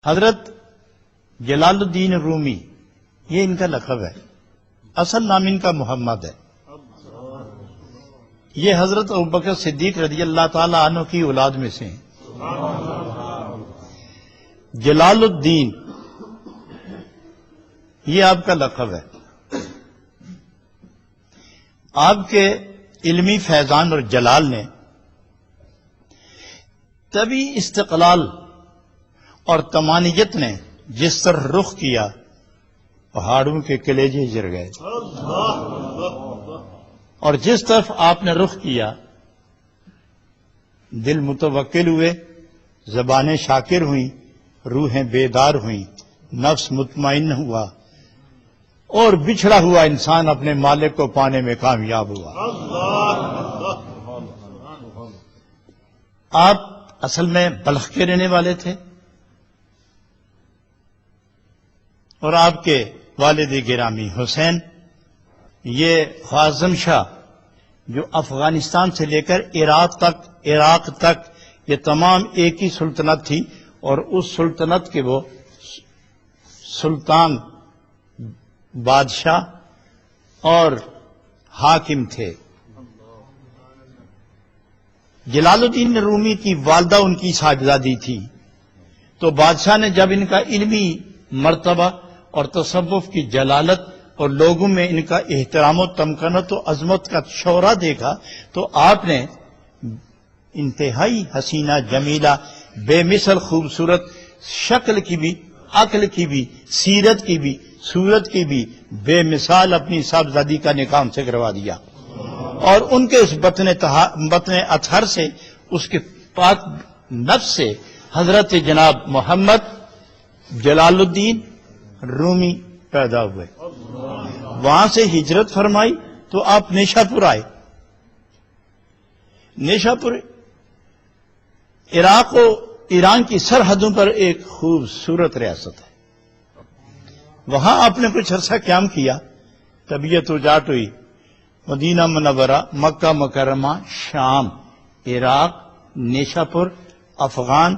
حضرت جلال الدین رومی یہ ان کا لقب ہے، اصل نام ان کا محمد ہے۔ یہ حضرت ابوبکر صدیق رضی اللہ تعالی عنہ کی اولاد میں سے ہیں۔ جلال الدین یہ آپ کا لقب ہے۔ آپ کے علمی فیضان اور جلال نے تبھی استقلال اور تمانیت نے جس طرح رخ کیا، پہاڑوں کے کلیجے جر گئے، اور جس طرف آپ نے رخ کیا دل متوکل ہوئے، زبانیں شاکر ہوئیں، روحیں بیدار ہوئیں، نفس مطمئن ہوا، اور بچھڑا ہوا انسان اپنے مالک کو پانے میں کامیاب ہوا۔ آپ اصل میں بلخ کے رہنے والے تھے، اور آپ کے والد گرامی حسین یہ خواصم شاہ جو افغانستان سے لے کر عراق تک یہ تمام ایک ہی سلطنت تھی، اور اس سلطنت کے وہ سلطان، بادشاہ اور حاکم تھے۔ جلال الدین رومی کی والدہ ان کی صاحبزادی تھی، تو بادشاہ نے جب ان کا علمی مرتبہ اور تصوف کی جلالت اور لوگوں میں ان کا احترام و تمکنت و عظمت کا شعرہ دیکھا، تو آپ نے انتہائی حسینہ جمیلہ بے مثل خوبصورت شکل کی بھی، عقل کی بھی، سیرت کی بھی، صورت کی بھی بے مثال اپنی صاحبزادی کا نکاح ان سے کروا دیا، اور ان کے اس بطن اطہر سے، اس کے پاک نفس سے حضرت جناب محمد جلال الدین رومی پیدا ہوئے۔ وہاں سے ہجرت فرمائی تو آپ نیشا پور آئے۔ نیشا پور عراق و ایران کی سرحدوں پر ایک خوبصورت ریاست ہے۔ وہاں آپ نے کچھ عرصہ قیام کیا، طبیعت اجاٹ ہوئی، مدینہ منورہ، مکہ مکرمہ، شام، عراق، نیشا پور، افغان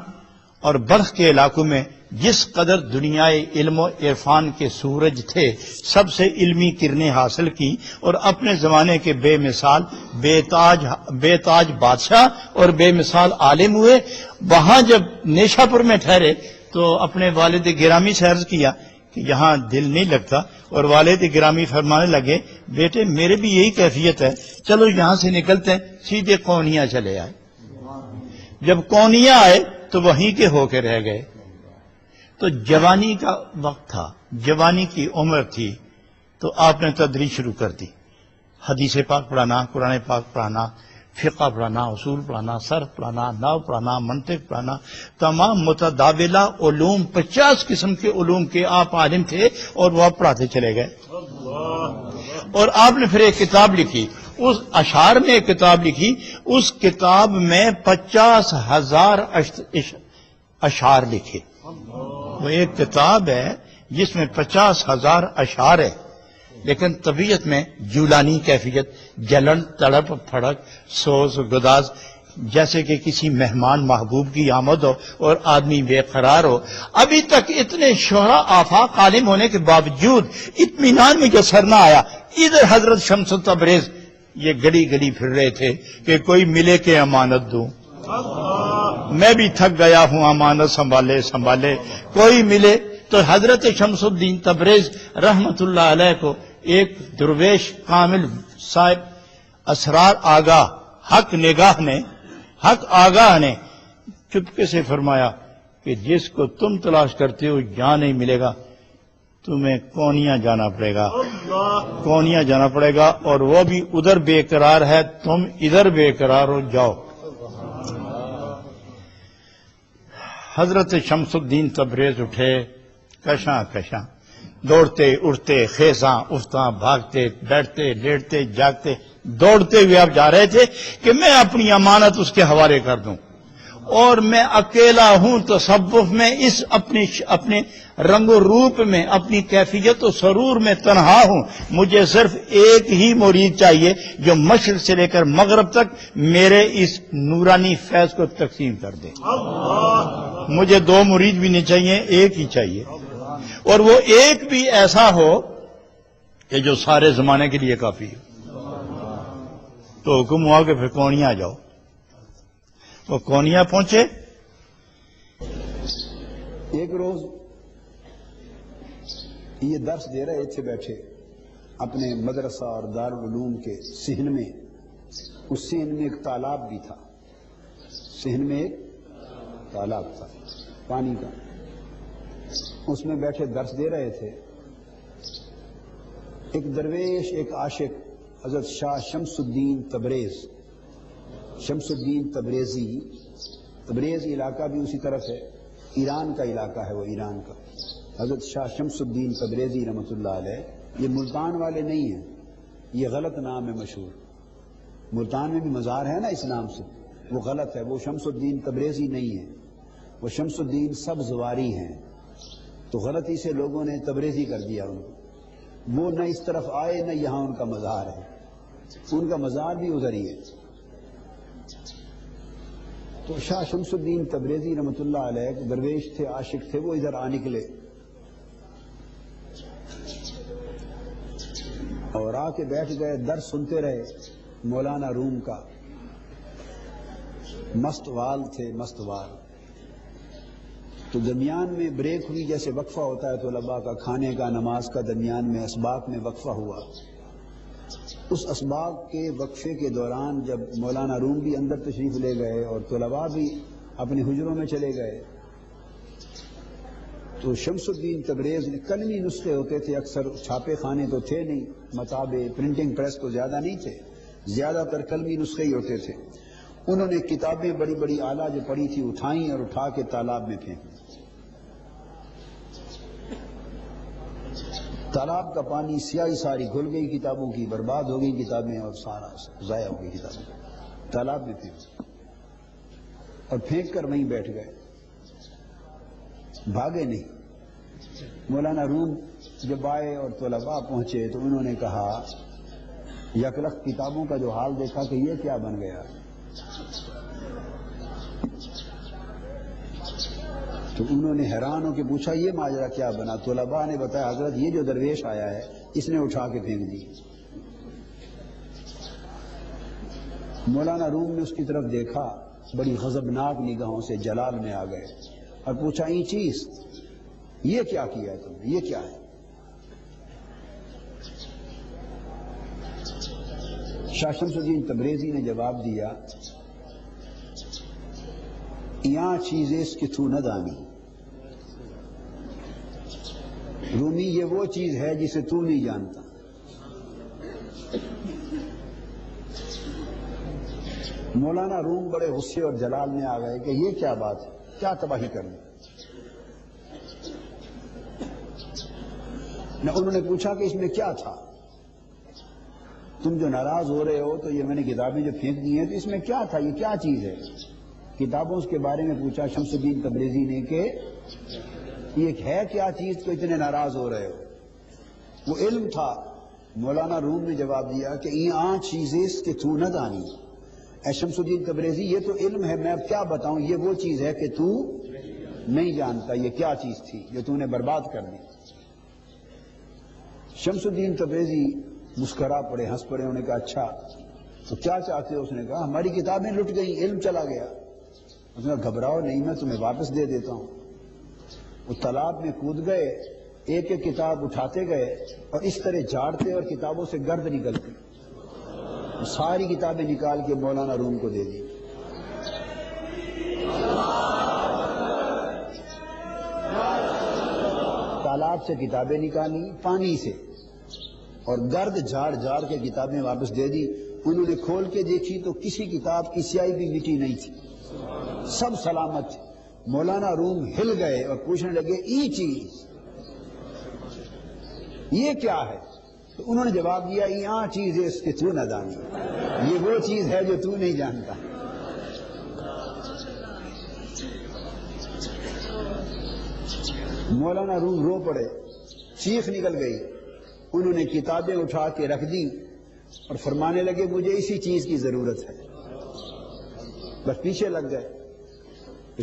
اور بلخ کے علاقوں میں جس قدر دنیائے علم و عرفان کے سورج تھے، سب سے علمی کرنیں حاصل کی، اور اپنے زمانے کے بے مثال بے تاج بادشاہ اور بے مثال عالم ہوئے۔ وہاں جب نیشا پور میں ٹھہرے تو اپنے والد گرامی سے عرض کیا کہ یہاں دل نہیں لگتا، اور والد گرامی فرمانے لگے بیٹے میرے بھی یہی کیفیت ہے، چلو یہاں سے نکلتے ہیں، سیدھے کونیا چلے آئے۔ جب کونیا آئے تو وہیں کے ہو کے رہ گئے۔ تو جوانی کا وقت تھا، جوانی کی عمر تھی، تو آپ نے تدریس شروع کر دی، حدیث پاک پڑھانا، قرآن پاک پڑھانا، فقہ پڑھانا، اصول پڑھانا، صرف پڑھانا، نحو پڑھانا، منطق پڑھانا، تمام متداولہ علوم، 50 قسم کے علوم کے آپ عالم تھے، اور وہ آپ پڑھاتے چلے گئے۔ اور آپ نے پھر ایک کتاب لکھی، اس اشعار میں ایک کتاب لکھی، اس کتاب میں 50,000 اشعار لکھے۔ وہ ایک کتاب ہے جس میں 50,000 اشعار ہے، لیکن طبیعت میں جولانی کیفیت، جلن، تڑپ، پھڑک، سوز، گداز، جیسے کہ کسی مہمان محبوب کی آمد ہو اور آدمی بے قرار ہو۔ ابھی تک اتنے شہرا آفاق عالم ہونے کے باوجود اطمینان میں جو سر نہ آیا۔ ادھر حضرت شمس تبریز یہ گلی گلی پھر رہے تھے کہ کوئی ملے کہ امانت دوں، میں بھی تھک گیا ہوں امانت سنبھالے سنبھالے، کوئی ملے۔ تو حضرت شمس الدین تبریز رحمت اللہ علیہ کو ایک درویش کامل صاحب اسرار آگاہ حق آگاہ نے چپکے سے فرمایا کہ جس کو تم تلاش کرتے ہو یہاں نہیں ملے گا، تمہیں کونیا جانا پڑے گا، کونیا جانا پڑے گا، اور وہ بھی ادھر بے قرار ہے، تم ادھر بے قرار ہو، جاؤ۔ حضرت شمس الدین تبریز اٹھے، کشاں کشاں دوڑتے اٹھتے، خیزاں افتاں، بھاگتے بیٹھتے لیٹتے جاگتے، دوڑتے ہوئے آپ جا رہے تھے کہ میں اپنی امانت اس کے حوالے کر دوں، اور میں اکیلا ہوں تصوف میں، اس اپنے رنگ و روپ میں، اپنی کیفیت و سرور میں تنہا ہوں. مجھے صرف ایک ہی مرید چاہیے جو مشرق سے لے کر مغرب تک میرے اس نورانی فیض کو تقسیم کر دے. مجھے دو مرید بھی نہیں چاہیے، ایک ہی چاہیے، اور وہ ایک بھی ایسا ہو کہ جو سارے زمانے کے لیے کافی ہو. تو حکم ہوا کہ پھر کونیا جاؤ. وہ کونیا پہنچے. ایک روز یہ درس دے رہے تھے بیٹھے اپنے مدرسہ اور دارالعلوم کے صحن میں. اس صحن میں ایک تالاب بھی تھا. صحن میں ایک تالاب تھا پانی کا. اس میں بیٹھے درس دے رہے تھے. ایک درویش، ایک عاشق حضرت شاہ شمس الدین تبریز، شمس الدین تبریزی، تبریز علاقہ بھی اسی طرف ہے، ایران کا علاقہ ہے وہ، ایران کا. حضرت شاہ شمس الدین تبریزی رحمۃ اللہ علیہ. یہ ملتان والے نہیں ہیں، یہ غلط نام ہے مشہور. ملتان میں بھی مزار ہے نا اس نام سے، وہ غلط ہے. وہ شمس الدین تبریزی نہیں ہے، وہ شمس الدین سبزواری ہیں. تو غلطی سے لوگوں نے تبریزی کر دیا ان کو. وہ نہ اس طرف آئے نہ یہاں ان کا مزار ہے. ان کا مزار بھی ادھر ہی ہے. تو شاہ شمس الدین تبریزی رحمۃ اللہ علیہ درویش تھے، عاشق تھے. وہ ادھر آ نکلے اور آ کے بیٹھ گئے. درس سنتے رہے مولانا روم کا. مست وال تھے، مست وال. تو درمیان میں بریک ہوئی، جیسے وقفہ ہوتا ہے طلباء کا کھانے کا، نماز کا، درمیان میں اسباق میں وقفہ ہوا. اس اسباق کے وقفے کے دوران جب مولانا روم بھی اندر تشریف لے گئے اور طلباء بھی اپنے حجروں میں چلے گئے، تو شمس الدین تبریز نے قلمی نسخے ہوتے تھے اکثر، چھاپے خانے تو تھے نہیں، مطابع پرنٹنگ پریس تو زیادہ نہیں تھے، زیادہ تر قلمی نسخے ہی ہوتے تھے. انہوں نے کتابیں بڑی بڑی اعلیٰ جو پڑھی تھی اٹھائیں اور اٹھا کے تالاب میں پھینکی. تالاب کا پانی سیاہی ساری گھل گئی کتابوں کی، برباد ہو گئی کتابیں اور سارا ضائع ہو گئی کتابیں. تالاب میں پھینک اور پھینک کر وہیں بیٹھ گئے، بھاگے نہیں. مولانا روم جب آئے اور طلباء پہنچے تو انہوں نے کہا، یکلخت کتابوں کا جو حال دیکھا کہ یہ کیا بن گیا. تو انہوں نے حیران ہو کے پوچھا یہ ماجرا کیا بنا. طلباء نے بتایا حضرت یہ جو درویش آیا ہے اس نے اٹھا کے پھینک دی. مولانا روم نے اس کی طرف دیکھا، بڑی غضبناک نگاہوں سے جلال میں آ گئے اور پوچھا یہ چیز یہ کیا کیا ہے تم نے، یہ کیا ہے. شاہ شمس الدین تبریزی نے جواب دیا، یہاں چیزیں اس کی تو نہ دانی. رومی یہ وہ چیز ہے جسے تو نہیں جانتا. مولانا روم بڑے غصے اور جلال میں آ گئے کہ یہ کیا بات ہے، کیا تباہی کر دی. انہوں نے پوچھا کہ اس میں کیا تھا، تم جو ناراض ہو رہے ہو تو یہ میں نے کتابیں جو پھینک دی ہیں تو اس میں کیا تھا، یہ کیا چیز ہے. کتابوں اس کے بارے میں پوچھا شمس الدین تبریزی نے کہ یہ ہے کیا چیز تو اتنے ناراض ہو رہے ہو. وہ علم تھا. مولانا روم نے جواب دیا کہ یہ چیزیں کہ تو نہ دانی. اے شمس الدین تبریزی یہ تو علم ہے، میں اب کیا بتاؤں، یہ وہ چیز ہے کہ تو نہیں جانتا. یہ کیا چیز تھی جو تو نے برباد کر دی. شمس الدین تبریزی مسکرا پڑے، ہنس پڑے. انہوں نے کہا اچھا تو کیا چاہتے ہو. اس نے کہا ہماری کتابیں لٹ گئی، علم چلا گیا. اس نے کہا گھبراؤ نہیں، میں تمہیں واپس دے دیتا ہوں. وہ تالاب میں کود گئے، ایک ایک کتاب اٹھاتے گئے اور اس طرح جھاڑتے اور کتابوں سے گرد نکلتی. ساری کتابیں نکال کے مولانا روم کو دے دی. تالاب سے کتابیں نکالی پانی سے اور گرد جھاڑ جھاڑ کے کتابیں واپس دے دی. انہوں نے کھول کے دیکھی تو کسی کتاب کی سیاہی بھی مٹی نہیں تھی، سب سلامت تھی. مولانا روم ہل گئے اور پوچھنے لگے یہ چیز یہ کیا ہے. تو انہوں نے جواب دیا یہاں چیز ہے اس کے تو نہ جانی، یہ وہ چیز ہے جو تو نہیں جانتا. مولانا روم رو پڑے, چیخ نکل گئی. انہوں نے کتابیں اٹھا کے رکھ دی اور فرمانے لگے مجھے اسی چیز کی ضرورت ہے. بس پیچھے لگ گئے.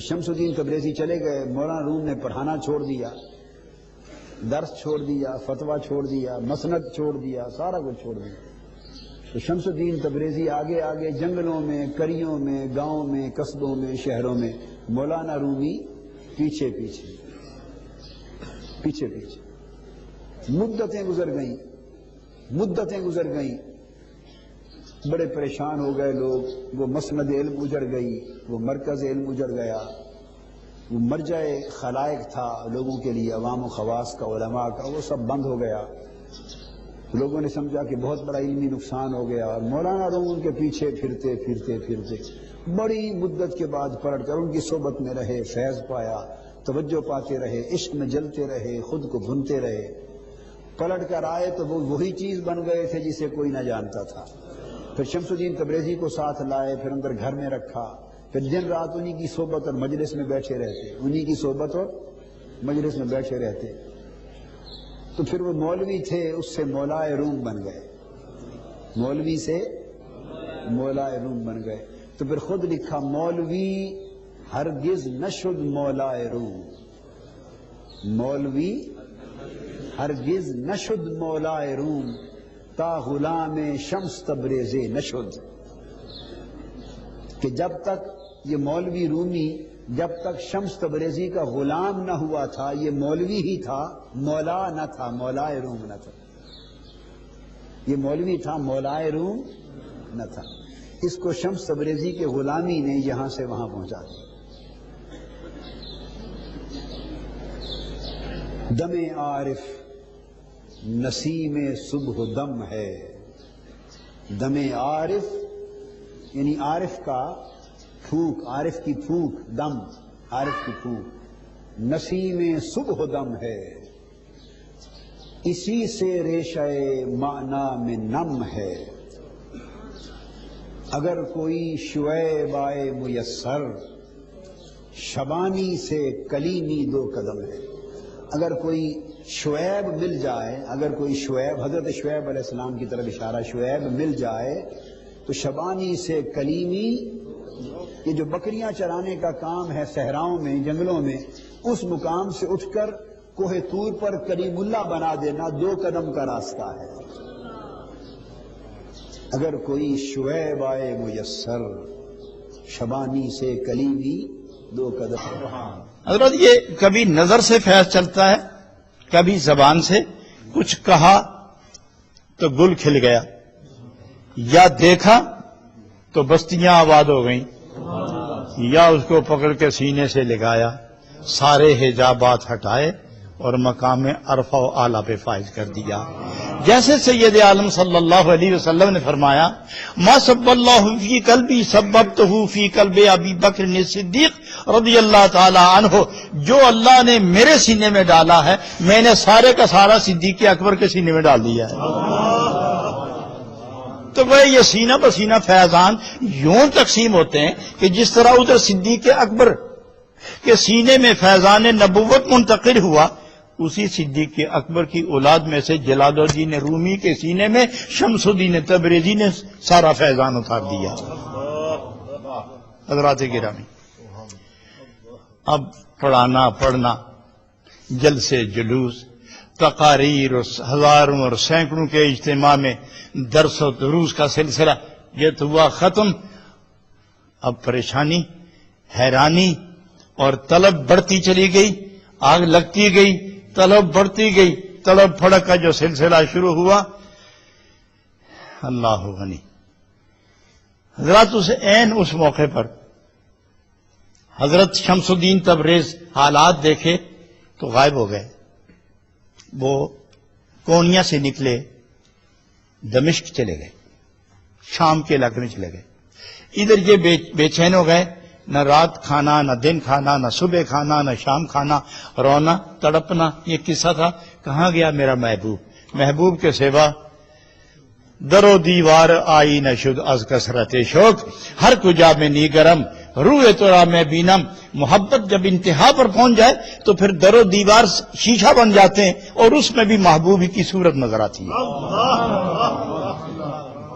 شمس الدین تبریزی چلے گئے. مولانا روم نے پڑھانا چھوڑ دیا, درس چھوڑ دیا, فتویٰ چھوڑ دیا, مسند چھوڑ دیا, سارا کچھ چھوڑ دیا. تو شمس الدین تبریزی آگے آگے جنگلوں میں, کریوں میں, گاؤں میں, قصبوں میں, شہروں میں, مولانا رومی پیچھے پیچھے پیچھے پیچھے. مدتیں گزر گئیں. بڑے پریشان ہو گئے لوگ. وہ مسند علم اجڑ گئی, وہ مرکز علم اجڑ گیا, وہ مرجع خلائق تھا لوگوں کے لیے, عوام و خواص کا, علماء کا, وہ سب بند ہو گیا. لوگوں نے سمجھا کہ بہت بڑا علمی نقصان ہو گیا. اور مولانا روم ان کے پیچھے پھرتے پھرتے پھرتے بڑی مدت کے بعد پلٹ کر ان کی صحبت میں رہے, فیض پایا, توجہ پاتے رہے, عشق میں جلتے رہے, خود کو بھنتے رہے. پلٹ کر آئے تو وہ وہی چیز بن گئے تھے جسے کوئی نہ جانتا تھا. پھر شمس الدین تبریزی کو ساتھ لائے, پھر اندر گھر میں رکھا, پھر دن رات انہی کی صحبت اور مجلس میں بیٹھے رہتے, انہی کی صحبت اور مجلس میں بیٹھے رہتے. تو پھر وہ مولوی تھے, اس سے مولائے روم بن گئے, مولوی سے مولائے روم بن گئے. تو پھر خود لکھا مولوی ہرگز نشد مولائے روم, مولوی ہرگز نشد مولائے روم, تا غلام شمس تبریز نشد. کہ جب تک یہ مولوی رومی جب تک شمس تبریزی کا غلام نہ ہوا تھا, یہ مولوی ہی تھا, مولا نہ تھا, مولائے روم نہ تھا. یہ مولوی تھا, مولائے روم نہ تھا. اس کو شمس تبریزی کے غلامی نے یہاں سے وہاں پہنچا دیا. دم عارف نسیم صبح دم ہے. دم عارف یعنی عارف کا پھونک, عارف کی پھونک, دم, عارف کی پھونک. نسیم صبح دم ہے, اسی سے ریشہ معنی میں نم ہے. اگر کوئی شعیب آئے میسر, شبانی سے کلیمی دو قدم ہے. اگر کوئی شعیب مل جائے, اگر کوئی شعیب, حضرت شعیب علیہ السلام کی طرف اشارہ, شعیب مل جائے تو شبانی سے کلیمی, یہ جو بکریاں چرانے کا کام ہے صحراؤں میں, جنگلوں میں, اس مقام سے اٹھ کر کوہ طور پر کریم اللہ بنا دینا 2 قدم کا راستہ ہے. اگر کوئی شعیب آئے میسر, شبانی سے کلیمی 2 قدم. حضرت یہ کبھی نظر سے فیض چلتا ہے, کبھی زبان سے. کچھ کہا تو گل کھل گیا, یا دیکھا تو بستیاں آباد ہو گئیں, یا اس کو پکڑ کے سینے سے لگایا, سارے حجابات ہٹائے اور مقام عرفہ و اعلیٰ پہ فائز کر دیا. جیسے سید عالم صلی اللہ علیہ وسلم نے فرمایا, ما سب اللہ فی قلبی سببتہ فی قلب ابی بکر صدیق رضی اللہ تعالی عنہ, جو اللہ نے میرے سینے میں ڈالا ہے میں نے سارے کا سارا صدیق اکبر کے سینے میں ڈال دیا ہے. تو وہ یہ سینہ بسینہ فیضان یوں تقسیم ہوتے ہیں کہ جس طرح ادھر صدیق اکبر کے سینے میں فیضان نبوت منتقل ہوا, اسی صدیق اکبر کی اولاد میں سے جلال الدین رومی کے سینے میں شمس الدین تبریزی نے سارا فیضان اتار دیا. حضرات گرامی, اب پڑھنا, جلسے جلوس, تقاریر, ہزاروں اور سینکڑوں کے اجتماع میں درس و دروس کا سلسلہ یہ تو ہوا ختم. اب پریشانی, حیرانی اور طلب بڑھتی چلی گئی, آگ لگتی گئی, طلب بڑھتی گئی. طلب پھڑک کا جو سلسلہ شروع ہوا, اللہ غنی. حضرات اس موقع پر حضرت شمس الدین تبریز حالات دیکھے تو غائب ہو گئے. وہ کونیا سے نکلے, دمشق چلے گئے, شام کے علاقے میں چلے گئے. ادھر یہ بے چین ہو گئے, نہ رات کھانا, نہ دن کھانا, نہ صبح کھانا, نہ شام کھانا, رونا, تڑپنا. یہ قصہ تھا, کہاں گیا میرا محبوب, محبوب کے سوا در و دیوار آئی نہ شد از کثرت شوق, ہر کجا میں نی گرم روئے تو راہ میں بینم، محبت جب انتہا پر پہنچ جائے تو پھر در و دیوار شیشہ بن جاتے ہیں اور اس میں بھی محبوبی کی صورت نظر آتی ہے۔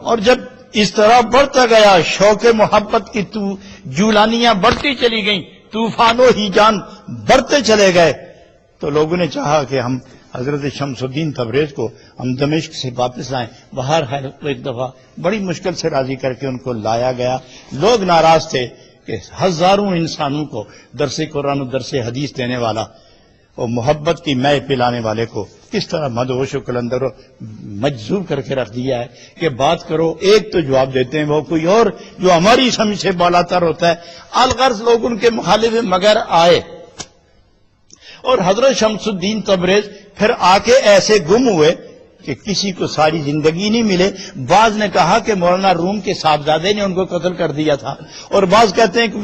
اور جب اس طرح بڑھتا گیا شوق محبت کی جولانیاں بڑھتی چلی گئیں، طوفانوں ہی جان بڑھتے چلے گئے، تو لوگوں نے چاہا کہ ہم حضرت شمس الدین تبریز کو ہم دمشق سے واپس لائیں۔ بہرحال ایک دفعہ بڑی مشکل سے راضی کر کے ان کو لایا گیا۔ لوگ ناراض تھے کہ ہزاروں انسانوں کو درس قرآن و درس حدیث دینے والا اور محبت کی مے پلانے والے کو کس طرح مدہوش و قلندر و مجذوب کر کے رکھ دیا ہے کہ بات کرو ایک تو جواب دیتے ہیں وہ کوئی اور جو ہماری سمجھ سے بالا تر ہوتا ہے۔ الغرض لوگ ان کے مخالف مگر آئے، اور حضرت شمس الدین تبریز پھر آ کے ایسے گم ہوئے کہ کسی کو ساری زندگی نہیں ملے۔ بعض نے کہا کہ مولانا روم کے صاحبزادے نے ان کو قتل کر دیا تھا، اور بعض کہتے ہیں کہ وہ